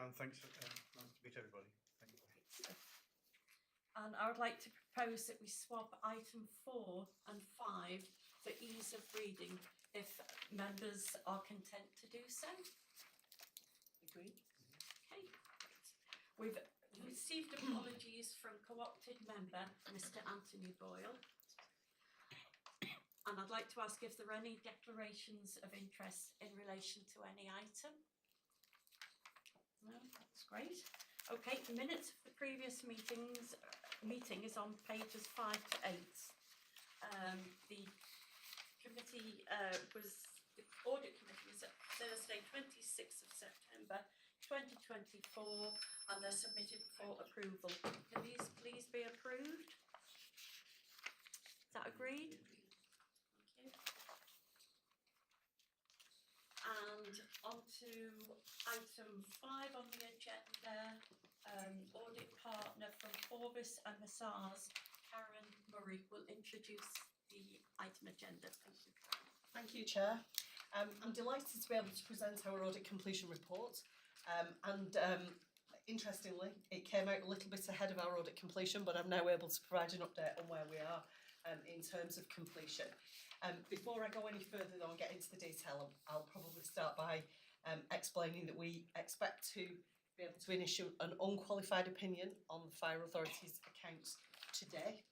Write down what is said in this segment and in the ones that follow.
and thanks for nice to meet everybody. Thank you. And I would like to propose that we swap item 4 and 5 for ease of reading, if members are content to do so. Agreed. Okay. We've received apologies from co-opted member Mr Anthony Boyle. And I'd like to ask if there are any declarations of interest in relation to any item. No, that's great. Okay, the minutes of the previous meeting is on pages 5 to 8. The Audit Committee was at Thursday 26th of September 2024 and they're submitted for approval. Can these please be approved? Is that agreed? Thank you. And on to item 5 on the agenda, audit partner from Forbes and Massars, Karen Murray, will introduce the item agenda. Thank you, Karen. Thank you, Chair. I'm delighted to be able to present our audit completion report. Interestingly, it came out a little bit ahead of our audit completion, but I'm now able to provide an update on where we are in terms of completion. Before I go any further though and get into the detail, I'll probably start by explaining that we expect to be able to issue an unqualified opinion on the Fire Authority's accounts today.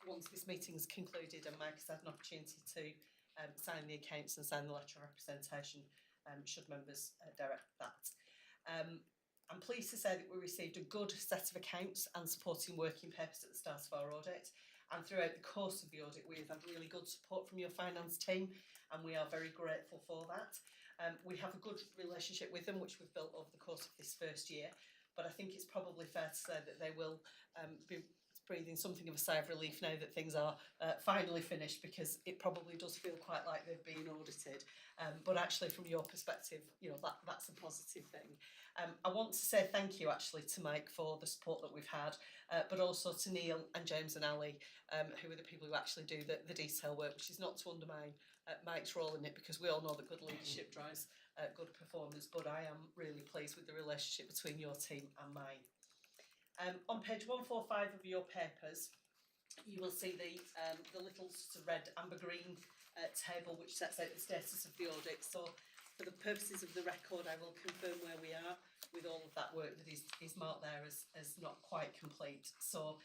Once this meeting is concluded and Mike has had an opportunity to sign the accounts and sign the letter of representation, should members direct that. I'm pleased to say that we received a good set of accounts and supporting working papers at the start of our audit, and throughout the course of the audit we have had really good support from your finance team and we are very grateful for that. We have a good relationship with them which we've built over the course of this first year, but I think it's probably fair to say that they will be breathing something of a sigh of relief now that things are finally finished, because it probably does feel quite like they've been audited, but actually from your perspective, you know, that's a positive thing. I want to say thank you actually to Mike for the support that we've had, but also to Neil and James and Ali, who are the people who actually do the detail work, which is not to undermine Mike's role in it, because we all know that good leadership drives good performance, but I am really pleased with the relationship between your team and mine. On page 145 of your papers, you will see the little sort of red, amber, green table which sets out the status of the audit. So for the purposes of the record, I will confirm where we are with all of that work that is marked there as not quite complete. So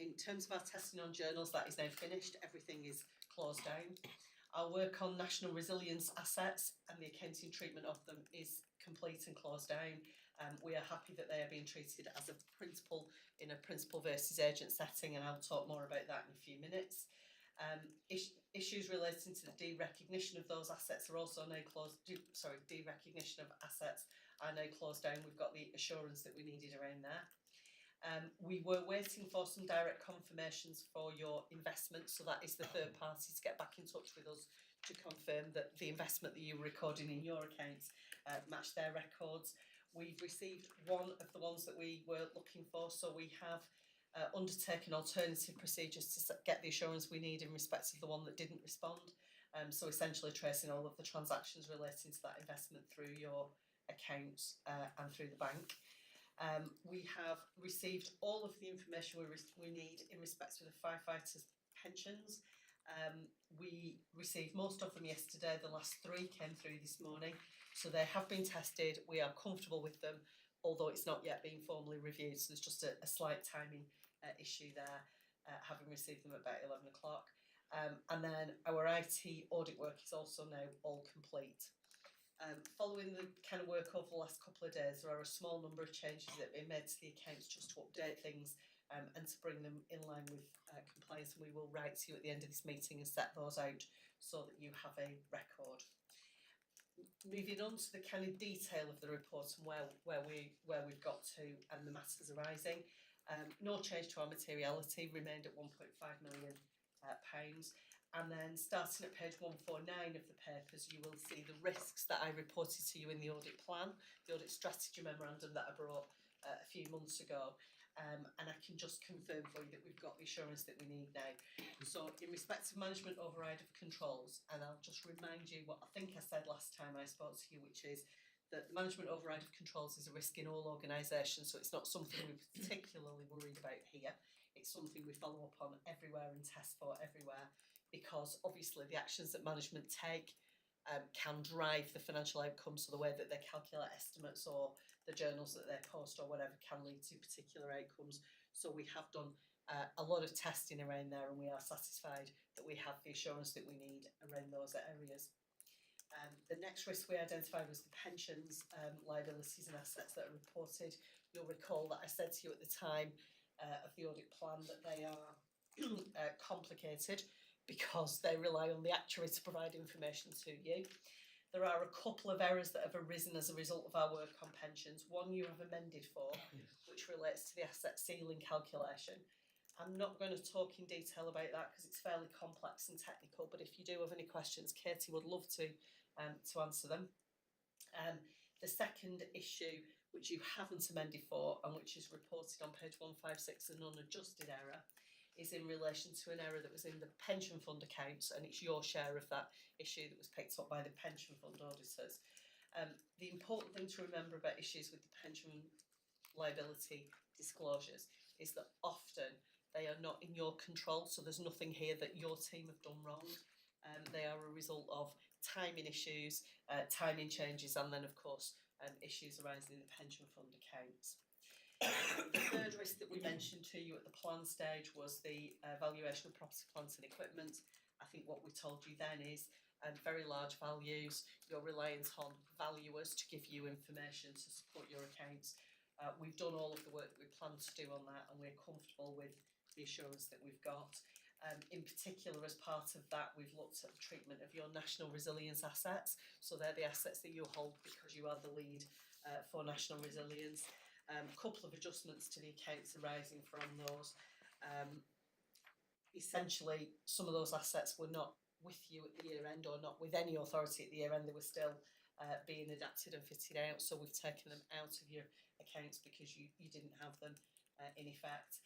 in terms of our testing on journals, that is now finished. Everything is closed down. Our work on national resilience assets and the accounting treatment of them is complete and closed down. We are happy that they are being treated as a principal in a principal versus agent setting, and I'll talk more about that in a few minutes. Issues relating to the derecognition of those assets are also now derecognition of assets are now closed down. We've got the assurance that we needed around there. We were waiting for some direct confirmations for your investment, so that is the third party to get back in touch with us to confirm that the investment that you were recording in your accounts matched their records. We've received one of the ones that we were looking for, so we have undertaken alternative procedures to get the assurance we need in respect of the one that didn't respond. So essentially tracing all of the transactions relating to that investment through your accounts and through the bank. We have received all of the information we need in respect of the firefighters' pensions. We received most of them yesterday. The last 3 came through this morning, so they have been tested. We are comfortable with them, although it's not yet been formally reviewed, so there's just a slight timing issue there, having received them at about 11 o'clock. And then our IT audit work is also now all complete. Following the kind of work over the last couple of days, there are a small number of changes that have been made to the accounts just to update things and to bring them in line with compliance, and we will write to you at the end of this meeting and set those out so that you have a record. Moving on to the kind of detail of the report and where we've got to and the matters arising. No change to our materiality, remained at £1.5 million. And then starting at page 149 of the papers, you will see the risks that I reported to you in the audit plan, the audit strategy memorandum that I brought a few months ago. And I can just confirm for you that we've got the assurance that we need now. So in respect of management override of controls, and I'll just remind you what I think I said last time I spoke to you, which is that the management override of controls is a risk in all organisations, so it's not something we're particularly worried about here. It's something we follow up on everywhere and test for everywhere, because obviously the actions that management take can drive the financial outcomes, so the way that they calculate estimates or the journals that they post or whatever can lead to particular outcomes. So we have done a lot of testing around there, and we are satisfied that we have the assurance that we need around those areas. The next risk we identified was the pensions, liabilities and assets that are reported. You'll recall that I said to you at the time of the audit plan that they are complicated because they rely on the actuary to provide information to you. There are a couple of errors that have arisen as a result of our work on pensions. One you have amended for, which relates to the asset ceiling calculation. I'm not going to talk in detail about that because it's fairly complex and technical, but if you do have any questions, Katie would love to answer them. The second issue, which you haven't amended for and which is reported on page 156, an unadjusted error, is in relation to an error that was in the pension fund accounts, and it's your share of that issue that was picked up by the pension fund auditors. The important thing to remember about issues with the pension liability disclosures is that often they are not in your control, so there's nothing here that your team have done wrong. They are a result of timing issues, timing changes, and then of course issues arising in the pension fund accounts. The third risk that we mentioned to you at the plan stage was the valuation of property, plant and equipment. I think what we told you then is very large values, you're reliant on valuers to give you information to support your accounts. We've done all of the work that we plan to do on that, and we're comfortable with the assurance that we've got. In particular, as part of that, we've looked at the treatment of your national resilience assets. So they're the assets that you hold because you are the lead for national resilience. Couple of adjustments to the accounts arising from those. Essentially, some of those assets were not with you at the year end, or not with any authority at the year end. They were still being adapted and fitted out, so we've taken them out of your accounts because you didn't have them in effect.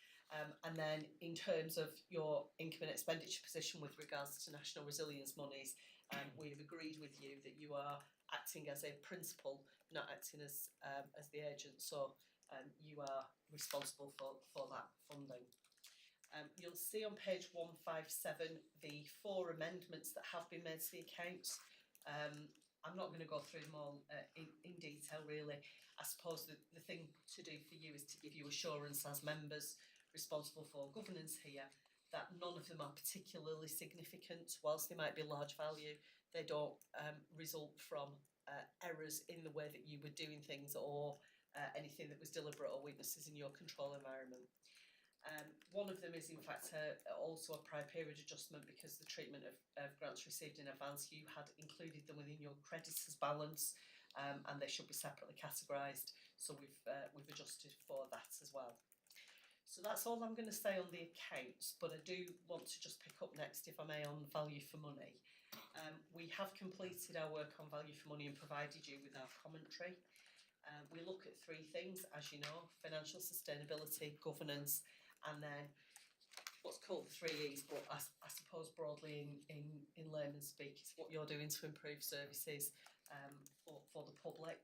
And then in terms of your income and expenditure position with regards to national resilience monies, we've agreed with you that you are acting as a principal, not acting as the agent, so you are responsible for that funding. You'll see on page 157 the 4 amendments that have been made to the accounts. I'm not going to go through them all in detail really. I suppose the thing to do for you is to give you assurance as members responsible for governance here that none of them are particularly significant. Whilst they might be large value, they don't result from errors in the way that you were doing things or anything that was deliberate or weaknesses in your control environment. One of them is in fact also a prior period adjustment because the treatment of grants received in advance, you had included them within your creditors balance and they should be separately categorised, so we've adjusted for that as well. So that's all I'm going to say on the accounts, but I do want to just pick up next, if I may, on value for money. We have completed our work on value for money and provided you with our commentary. We look at 3 things, as you know: financial sustainability, governance, and then what's called the 3 E's, but I suppose broadly in layman's speak, it's what you're doing to improve services for the public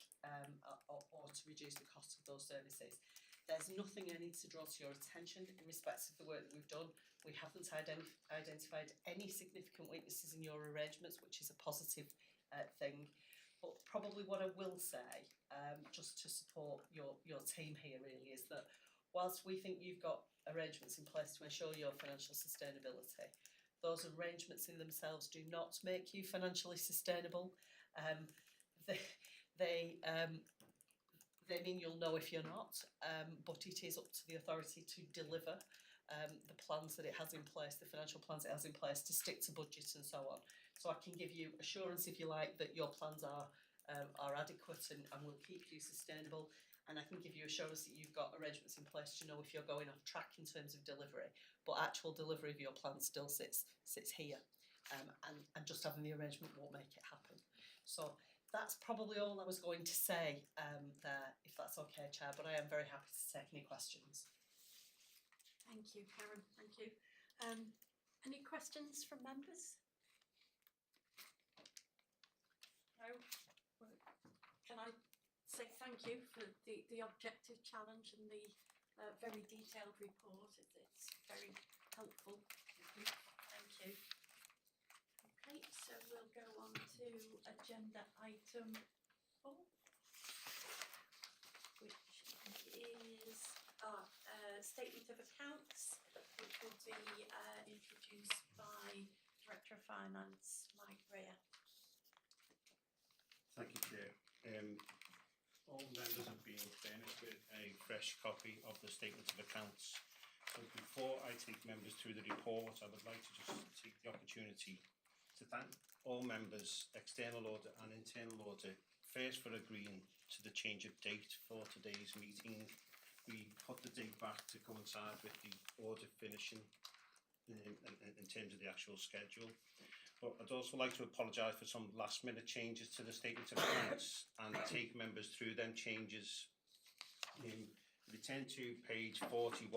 or to reduce the cost of those services. There's nothing I need to draw to your attention in respect of the work that we've done. We haven't identified any significant weaknesses in your arrangements, which is a positive thing. But probably what I will say, just to support your team here really, is that whilst we think you've got arrangements in place to ensure your financial sustainability, those arrangements in themselves do not make you financially sustainable. They mean you'll know if you're not, but it is up to the authority to deliver the plans that it has in place, the financial plans it has in place, to stick to budget and so on. So I can give you assurance, if you like, that your plans are adequate and will keep you sustainable, and I can give you assurance that you've got arrangements in place to know if you're going off track in terms of delivery, but actual delivery of your plan still sits here, and just having the arrangement won't make it happen. So that's probably all I was going to say there, if that's okay, Chair, but I am very happy to take any questions. Thank you, Karen, thank you. Any questions from members? No? Can I say thank you for the objective challenge and the very detailed report. It's very helpful. Thank you. Okay, so we'll go on to agenda item 4, which is statement of accounts, which will be introduced by Director of Finance, Mike Rea. Thank you, Chair. All members have been furnished with a fresh copy of the statement of accounts. So before I take members through the report, I would like to just take the opportunity to thank all members, external audit and internal audit, first for agreeing to the change of date for today's meeting. We put the date back to coincide with the audit finishing in terms of the actual schedule. But I'd also like to apologise for some last minute changes to the statement of accounts and take members through them changes. We turn to page 41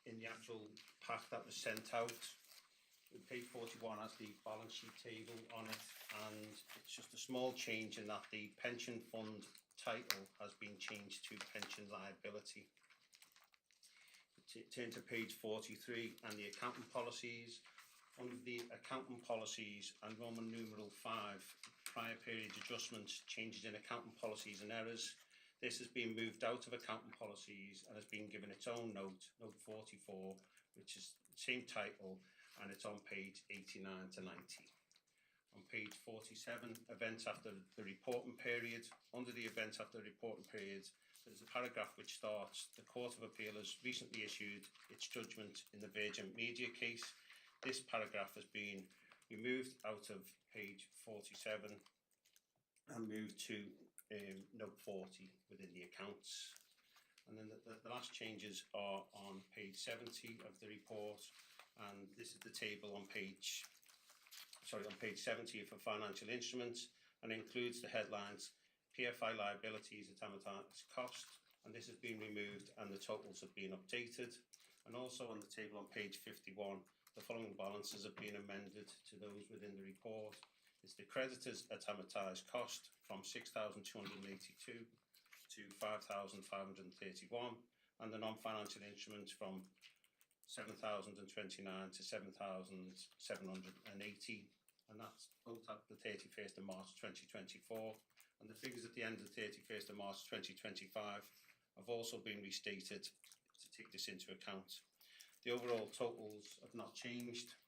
in the actual pack that was sent out. Page 41 has the balance sheet table on it, and it's just a small change in that the pension fund title has been changed to pension liability. Turn to page 43 and the accounting policies. Under the accounting policies and Roman numeral 5, prior period adjustments, changes in accounting policies and errors. This has been moved out of accounting policies and has been given its own note, note 44, which is the same title, and it's on page 89 to 90. On page 47, events after the reporting period. Under the events after the reporting period, there's a paragraph which starts, the Court of Appeal has recently issued its judgment in the Virgin Media case. This paragraph has been removed out of page 47 and moved to note 40 within the accounts. And then the last changes are on page 70 of the report, and this is the table on page 70 for financial instruments, and includes the headlines PFI liabilities at amortised cost, and this has been removed and the totals have been updated. And also on the table on page 51, the following balances have been amended to those within the report. It's the creditors at amortised cost from 6,282 to 5,531, and the non-financial instruments from 7,029 to 7,780, and that's both at the 31st of March 2024. And the figures at the end of the 31st of March 2025 have also been restated to take this into account. The overall totals have not changed.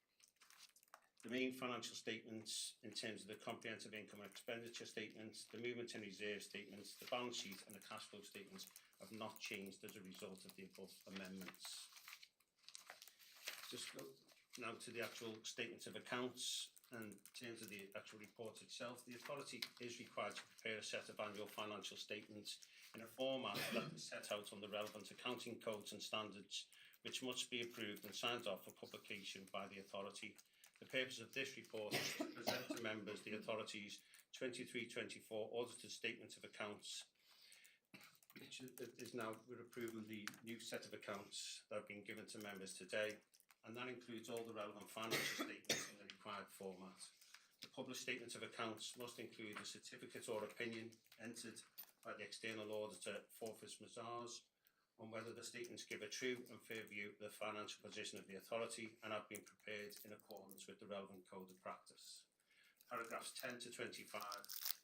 The main financial statements in terms of the comprehensive income and expenditure statements, the movement and reserve statements, the balance sheet and the cash flow statements have not changed as a result of the above amendments. Just go now to the actual statements of accounts. And in terms of the actual report itself, the authority is required to prepare a set of annual financial statements in a format that is set out on the relevant accounting codes and standards, which must be approved and signed off for publication by the authority. The purpose of this report is to present to members the authority's 23-24 audited statement of accounts, which is now, we're approving the new set of accounts that have been given to members today, and that includes all the relevant financial statements in the required format. The published statements of accounts must include a certificate or opinion entered by the external auditor Forfis Mazars on whether the statements give a true and fair view of the financial position of the authority and have been prepared in accordance with the relevant code of practice. Paragraphs 10 to 25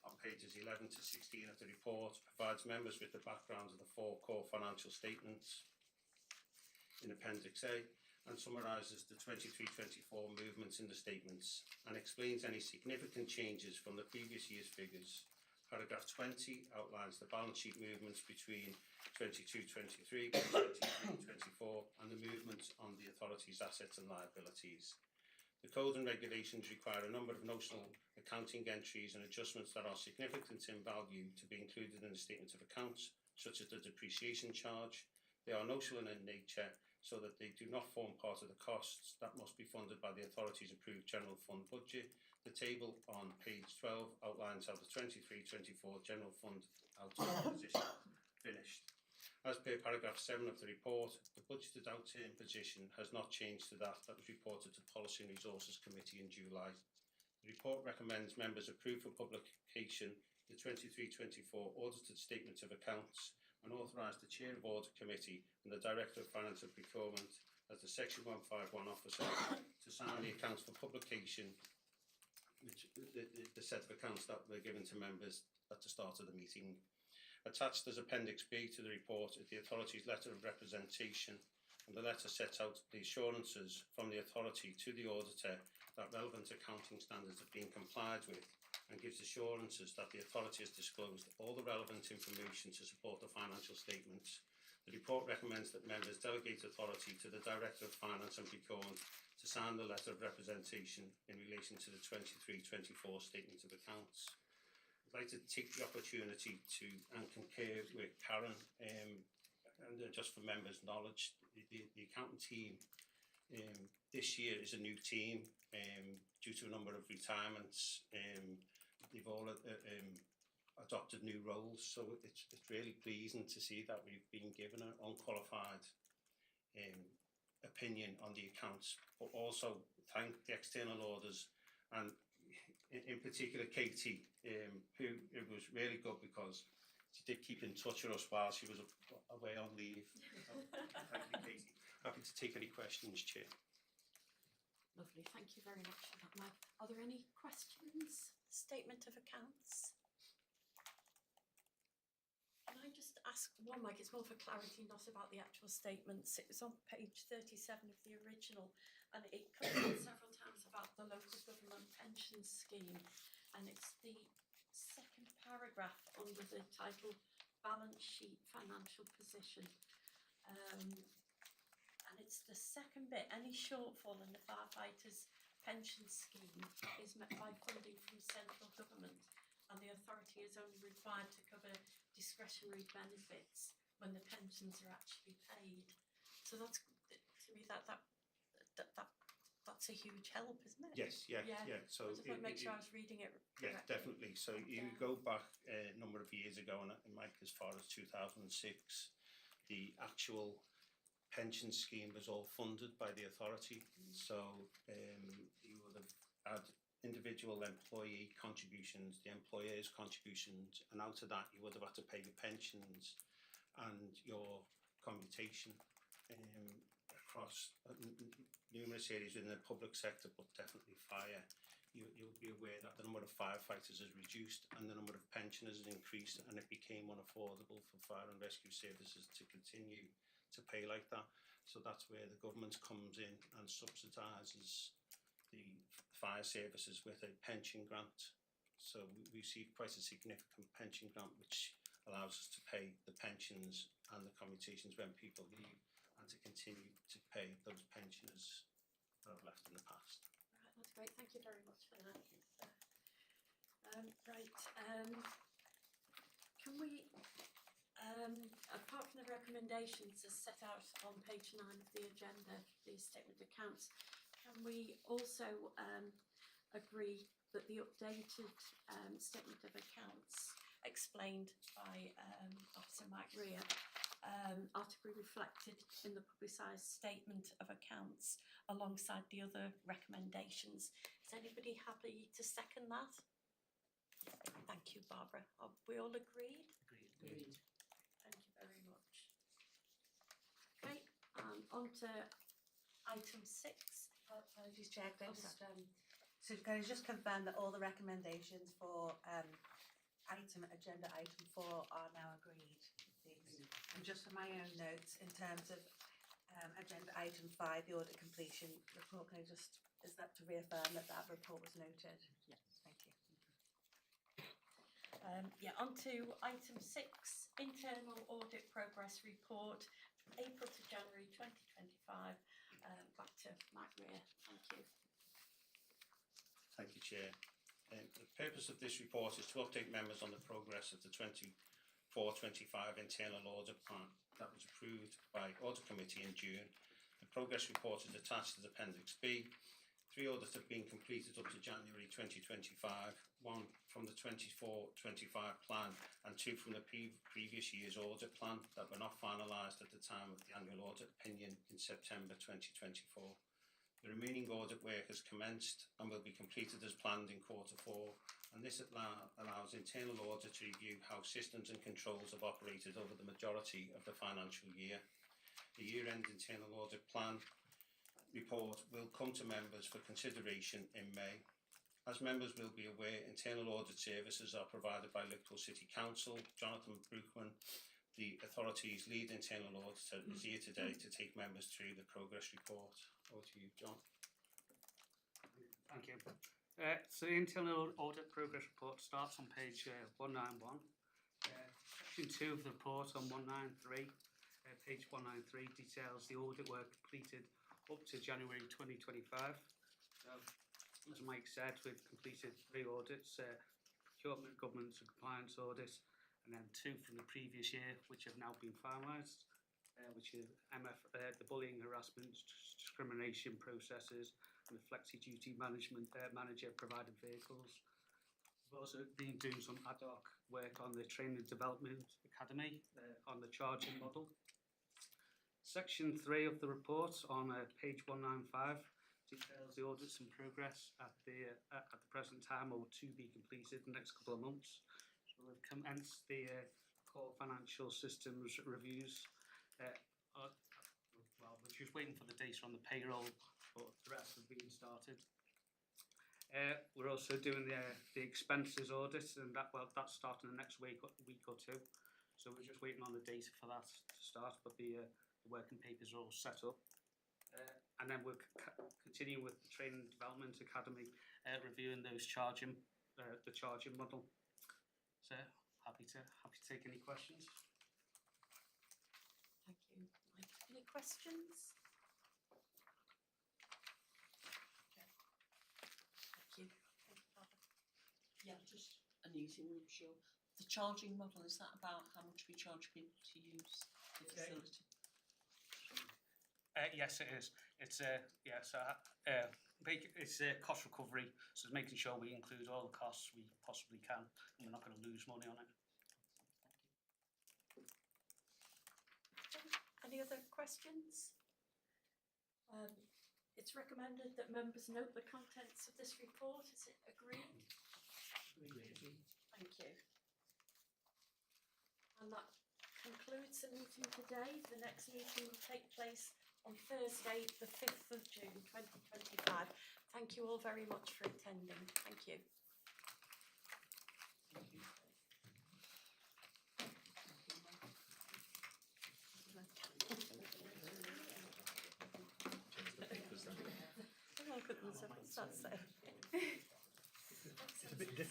on pages 11 to 16 of the report provides members with the background of the 4 core financial statements in Appendix A, and summarises the 23-24 movements in the statements and explains any significant changes from the previous year's figures. Paragraph 20 outlines the balance sheet movements between 22-23 and 23-24 and the movements on the authority's assets and liabilities. The code and regulations require a number of notional accounting entries and adjustments that are significant in value to be included in the statement of accounts, such as the depreciation charge. They are notional in nature, so that they do not form part of the costs that must be funded by the authority's approved general fund budget. The table on page 12 outlines how the 23-24 general fund outturn position finished. As per paragraph 7 of the report, the budgeted outturn position has not changed to that was reported to Policy and Resources Committee in July. The report recommends members approve for publication the 23-24 audited statement of accounts and authorise the Chair of Audit Committee and the Director of Finance and Procurement as the Section 151 officer to sign the accounts for publication, which the set of accounts that were given to members at the start of the meeting. Attached as Appendix B to the report is the authority's letter of representation, and the letter sets out the assurances from the authority to the auditor that relevant accounting standards have been complied with, and gives assurances that the authority has disclosed all the relevant information to support the financial statements. The report recommends that members delegate authority to the Director of Finance and Procurement to sign the letter of representation in relation to the 23-24 statement of accounts. I'd like to take the opportunity to concur with Karen, and just for members' knowledge, the accounting team this year is a new team due to a number of retirements. They've all adopted new roles, so it's really pleasing to see that we've been given an unqualified opinion on the accounts, but also thank the external auditors, and in particular Katie, who it was really good because she did keep in touch with us while she was away on leave. Thank you, Katie. Happy to take any questions, Chair. Lovely, thank you very much for that, Mike. Are there any questions? Statement of accounts? Can I just ask one, Mike? It's more for clarity, not about the actual statements. It was on page 37 of the original, and it comes up several times about the local government pension scheme, and it's the second paragraph under the title balance sheet financial position. And it's the second bit, any shortfall in the firefighters' pension scheme is met by funding from central government, and the authority is only required to cover discretionary benefits when the pensions are actually paid. So that's, to me, that's a huge help, isn't it? Yes, yeah. So I just want to make sure I was reading it correctly. Yeah, definitely. So you go back a number of years ago, and Mike, as far as 2006, the actual pension scheme was all funded by the authority. So you would have had individual employee contributions, the employer's contributions, and out of that you would have had to pay your pensions and your commutation across numerous areas within the public sector, but definitely fire. You'll be aware that the number of firefighters has reduced and the number of pensioners has increased, and it became unaffordable for fire and rescue services to continue to pay like that. So that's where the government comes in and subsidises the fire services with a pension grant. So we receive quite a significant pension grant, which allows us to pay the pensions and the commutations when people leave, and to continue to pay those pensioners that have left in the past. Right, that's great. Thank you very much for that. Can we, apart from the recommendations as set out on page 9 of the agenda, the statement of accounts, can we also agree that the updated statement of accounts explained by Officer Mike Rea are to be reflected in the publicised statement of accounts alongside the other recommendations? Is anybody happy to second that? Thank you, Barbara. Are we all agreed? Agreed. Thank you very much. Okay, on to item 6. Apologies, Chair. Can I just confirm that all the recommendations for agenda item 4 are now agreed, please? And just for my own notes, in terms of agenda item 5, the audit completion report, can I just, is that to reaffirm that that report was noted? Yes. Thank you. On to item 6, internal audit progress report, April to January 2025. Back to Mike Rea. Thank you. Thank you, Chair. The purpose of this report is to update members on the progress of the 24-25 internal audit plan that was approved by Audit Committee in June. The progress report is attached as Appendix B. 3 audits have been completed up to January 2025, 1 from the 24-25 plan and 2 from the previous year's audit plan that were not finalised at the time of the annual audit opinion in September 2024. The remaining audit work has commenced and will be completed as planned in Q4, and this allows internal audit to review how systems and controls have operated over the majority of the financial year. The year-end internal audit plan report will come to members for consideration in May. As members will be aware, internal audit services are provided by Liverpool City Council. Jonathan Bruckman, the authority's lead internal auditor, is here today to take members through the progress report. Over to you, John. Thank you. So the internal audit progress report starts on page 191. Section 2 of the report on 193, page 193 details the audit work completed up to January 2025. So, as Mike said, we've completed 3 audits, procurement, governance and compliance audit, and then 2 from the previous year, which have now been finalised, which is the bullying, harassment, discrimination processes, and the flexi-duty management manager provided vehicles. We've also been doing some ad hoc work on the Training and Development Academy on the charging model. Section 3 of the report on page 195 details the audits in progress at the present time or to be completed in the next couple of months. So we've commenced the core financial systems reviews. Well, we're just waiting for the data on the payroll, but the rest have been started. We're also doing the expenses audit, and that's starting the next week or 2. So we're just waiting on the data for that to start, but the working papers are all set up. And then we're continuing with the Training and Development Academy, reviewing those the charging model. So happy to take any questions. Thank you, Mike. Any questions? Thank you. Yeah, just an easy one, I'm sure. The charging model, is that about how much we charge people to use the facility? Yes, it is. It's it's cost recovery, so it's making sure we include all the costs we possibly can, and we're not going to lose money on it. Any other questions? It's recommended that members note the contents of this report. Is it agreed? Thank you. And that concludes the meeting today. The next meeting will take place on Thursday, the 5th of June 2025. Thank you all very much for attending. Thank you. Oh, goodness, what's that say? It's a bit different.